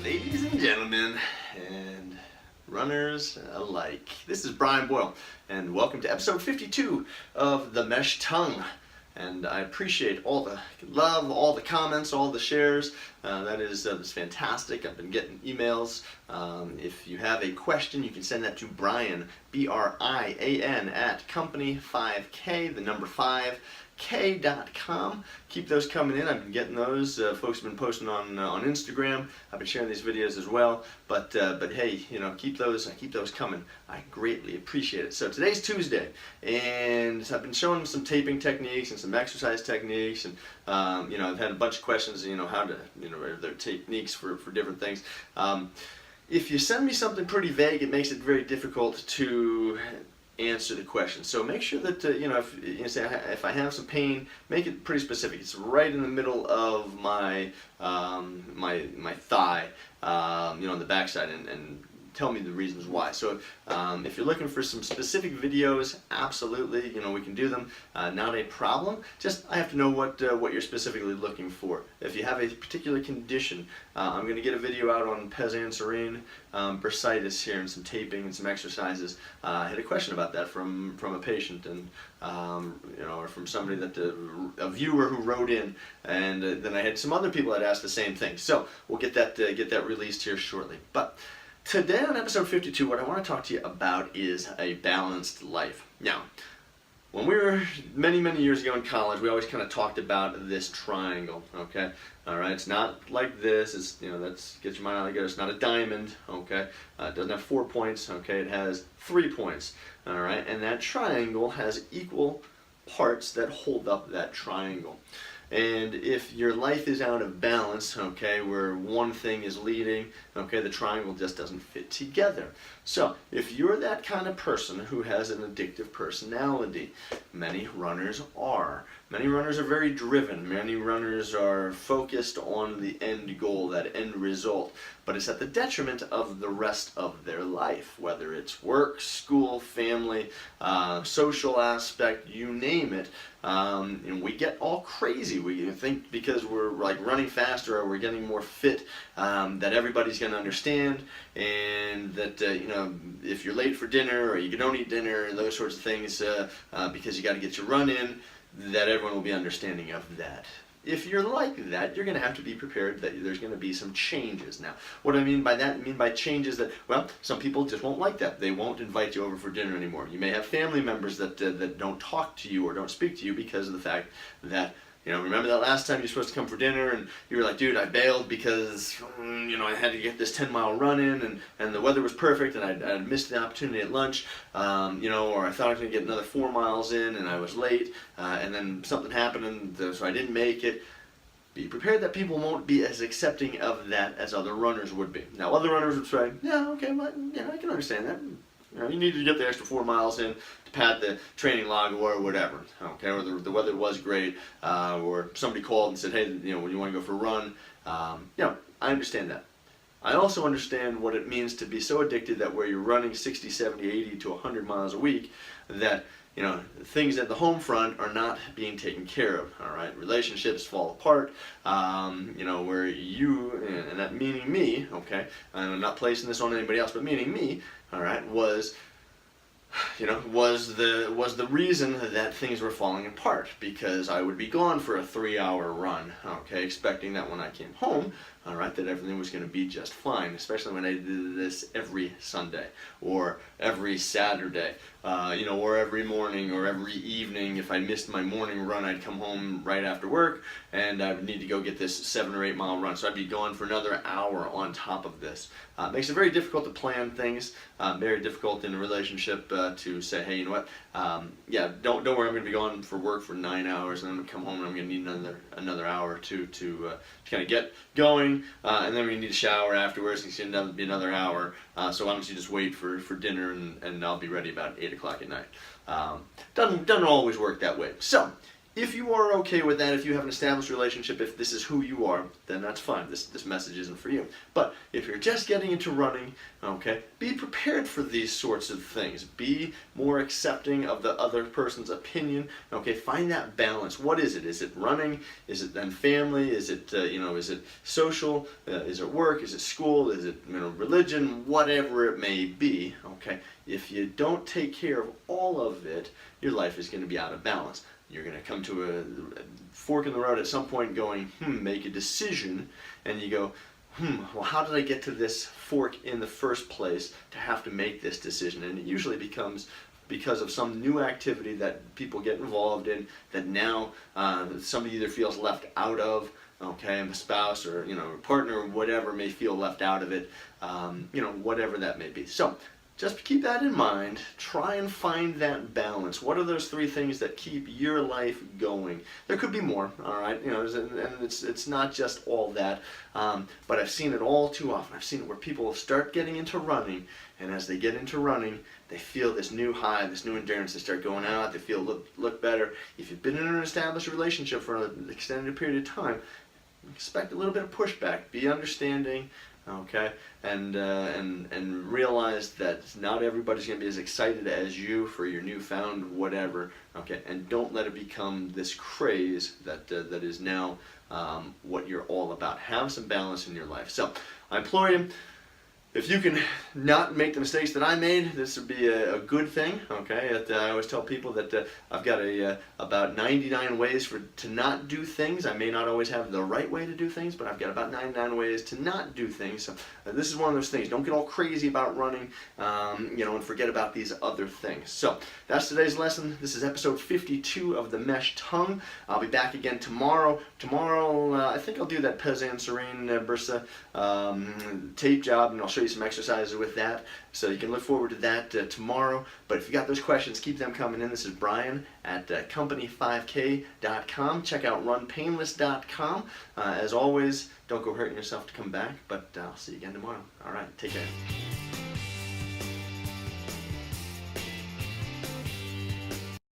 Ladies and gentlemen, and runners alike, this is Brian Boyle, and welcome to episode 52 of The Mesh Tongue. And I appreciate all the love, all the comments, all the shares. That's fantastic. I've been getting emails. If you have a question, you can send that to Brian, B-R-I-A-N, at company5k, the number 5k.com. Keep those coming in. I've been getting those. Folks have been posting on Instagram. I've been sharing these videos as well. But hey, keep those coming. I greatly appreciate it. So today's Tuesday, and I've been showing some taping techniques and some exercise techniques, and I've had a bunch of questions. How to their techniques for different things. If you send me something pretty vague, it makes it very difficult to answer the question. So make sure that if I have some pain, make it pretty specific. It's right in the middle of my my thigh, on the backside, and tell me the reasons why. So if you're looking for some specific videos, absolutely, we can do them. Not a problem. Just I have to know what you're specifically looking for. If you have a particular condition, I'm going to get a video out on Pez-Anserine bursitis here, and some taping and some exercises. I had a question about that from a patient, and or from somebody that a viewer who wrote in, and then I had some other people that asked the same thing. So we'll get that released here shortly. But today on episode 52, what I want to talk to you about is a balanced life. Now, when we were many years ago in college, we always kind of talked about this triangle, okay? All right, it's not like this. It's, that's, get your mind out of the gutter. It's not a diamond, okay? It doesn't have 4 points, okay? It has 3 points, all right? And that triangle has equal parts that hold up that triangle. And if your life is out of balance, okay, where one thing is leading, okay, the triangle just doesn't fit together. So if you're that kind of person who has an addictive personality, many runners are. Many runners are very driven. Many runners are focused on the end goal, that end result. But it's at the detriment of the rest of their life, whether it's work, school, family, social aspect, you name it. And we get all crazy. We think because we're like running faster or we're getting more fit, that everybody's going to understand, and that if you're late for dinner or you don't eat dinner, those sorts of things, because you got to get your run in, that everyone will be understanding of that. If you're like that, you're going to have to be prepared that there's going to be some changes. Now, what I mean by that, I mean by changes that, well, some people just won't like that. They won't invite you over for dinner anymore. You may have family members that don't talk to you or don't speak to you because of the fact that, remember that last time you're supposed to come for dinner and you were like, dude, I bailed because, I had to get this 10-mile run in, and the weather was perfect, and I missed the opportunity at lunch, or I thought I was going to get another 4 miles in and I was late, and then something happened, and so I didn't make it. Be prepared that people won't be as accepting of that as other runners would be. Now, other runners would say, yeah, okay, well, I can understand that. You need to get the extra 4 miles in to pad the training log or whatever, okay? Or the weather was great, or somebody called and said, hey, when you want to go for a run, I understand that. I also understand what it means to be so addicted that where you're running 60, 70, 80 to 100 miles a week, that things at the home front are not being taken care of, all right? Relationships fall apart, where you, and that meaning me, okay? I'm not placing this on anybody else, but meaning me, all right, was the reason that things were falling apart, because I would be gone for a 3-hour run, okay, expecting that when I came home, all right, that everything was going to be just fine, especially when I did this every Sunday or every Saturday, or every morning or every evening. If I missed my morning run, I'd come home right after work and I would need to go get this 7 or 8 mile run. So I'd be gone for another hour on top of this. It makes it very difficult to plan things, very difficult in a relationship to say, hey, you know what, don't worry, I'm going to be gone for work for 9 hours, and then I'm going to come home and I'm going to need another hour or two to kind of get going, and then we need a shower afterwards, and it's going to be another hour, so why don't you just wait for dinner, and I'll be ready about 8 o'clock at night. Doesn't always work that way. So if you are okay with that, if you have an established relationship, if this is who you are, then that's fine. This message isn't for you. But if you're just getting into running, okay, be prepared for these sorts of things. Be more accepting of the other person's opinion. Okay, find that balance. What is it? Is it running? Is it then family? Is it is it social? Is it work? Is it school? Is it religion? Whatever it may be. Okay, if you don't take care of all of it, your life is going to be out of balance. You're going to come to a fork in the road at some point going, make a decision, and you go, well, how did I get to this fork in the first place to have to make this decision? And it usually becomes because of some new activity that people get involved in that now somebody either feels left out of, okay, a spouse or a partner or whatever may feel left out of it, whatever that may be. So just keep that in mind. Try and find that balance. What are those three things that keep your life going? There could be more, all right? And it's not just all that. But I've seen it all too often. I've seen it where people start getting into running, and as they get into running, they feel this new high, this new endurance. They start going out. They feel look better. If you've been in an established relationship for an extended period of time, expect a little bit of pushback. Be understanding. Okay, and realize that not everybody's going to be as excited as you for your newfound whatever. Okay, and don't let it become this craze that is now what you're all about. Have some balance in your life. So I implore you, if you can not make the mistakes that I made, this would be a good thing. Okay, I always tell people that I've got about 99 ways to not do things. I may not always have the right way to do things, but I've got about 99 ways to not do things. So this is one of those things. Don't get all crazy about running, and forget about these other things. So that's today's lesson. This is episode 52 of the Mesh Tongue. I'll be back again tomorrow. Tomorrow, I think I'll do that Pezan Serene Bursa tape job, and I'll show you some exercises with that, so you can look forward to that tomorrow. But if you got those questions, keep them coming in. This is Brian at company5k.com. Check out runpainless.com. As always, don't go hurting yourself to come back, but I'll see you again tomorrow. All right, take care.